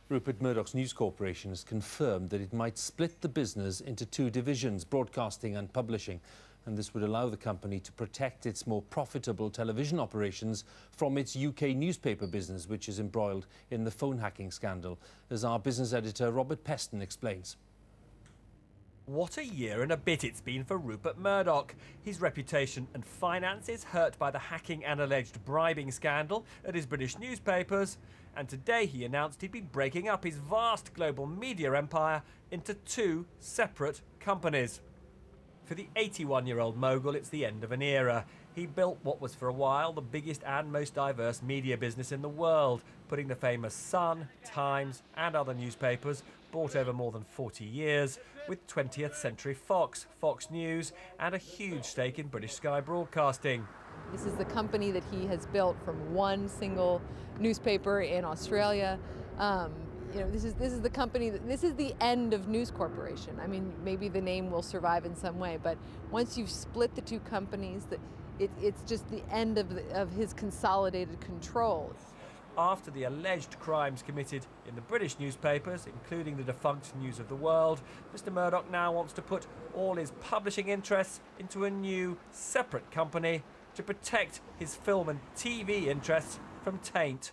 Rupert Murdoch's News Corporation has confirmed that it might split the business into two divisions, broadcasting and publishing. And this would allow the company to protect its more profitable television operations from its UK newspaper business, which is embroiled in the phone hacking scandal, as our business editor Robert Peston explains. What a year and a bit it's been for Rupert Murdoch. His reputation and finances hurt by the hacking and alleged bribing scandal at his British newspapers. And today he announced he'd be breaking up his vast global media empire into two separate companies. For the 81-year-old mogul, it's the end of an era. He built what was for a while the biggest and most diverse media business in the world, putting the famous Sun, Times and other newspapers, bought over more than 40 years, with 20th Century Fox, Fox News and a huge stake in British Sky Broadcasting. This is the company that he has built from one single newspaper in Australia. This is the company, this is the end of News Corporation. I mean, maybe the name will survive in some way, but once you've split the two companies, it's just the end of his consolidated control. After the alleged crimes committed in the British newspapers, including the defunct News of the World, Mr. Murdoch now wants to put all his publishing interests into a new, separate company to protect his film and TV interests from taint.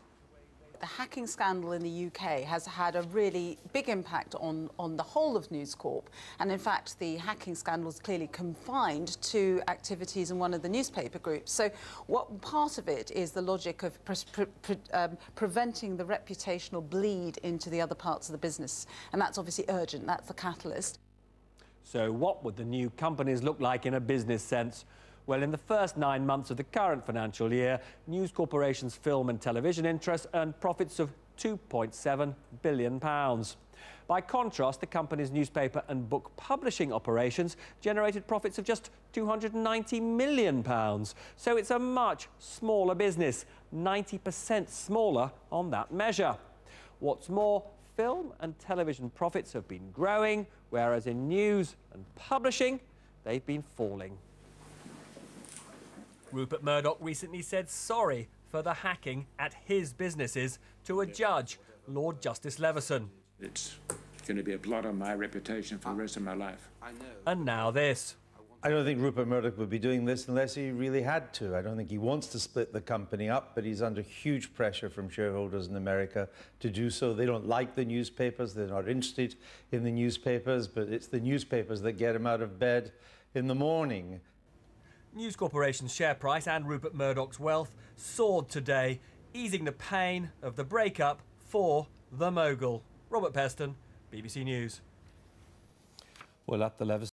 The hacking scandal in the UK has had a really big impact on the whole of News Corp, and in fact the hacking scandal is clearly confined to activities in one of the newspaper groups. So what part of it is the logic of preventing the reputational bleed into the other parts of the business, and that's obviously urgent, that's the catalyst. So what would the new companies look like in a business sense? Well, in the first 9 months of the current financial year, News Corporation's film and television interests earned profits of £2.7 billion. By contrast, the company's newspaper and book publishing operations generated profits of just £290 million. So it's a much smaller business, 90% smaller on that measure. What's more, film and television profits have been growing, whereas in news and publishing, they've been falling. Rupert Murdoch recently said sorry for the hacking at his businesses to a judge, Lord Justice Leveson. It's going to be a blot on my reputation for the rest of my life. And now this. I don't think Rupert Murdoch would be doing this unless he really had to. I don't think he wants to split the company up, but he's under huge pressure from shareholders in America to do so. They don't like the newspapers, they're not interested in the newspapers, but it's the newspapers that get him out of bed in the morning. News Corporation's share price and Rupert Murdoch's wealth soared today, easing the pain of the breakup for the mogul. Robert Peston, BBC News. Well, at the Leveson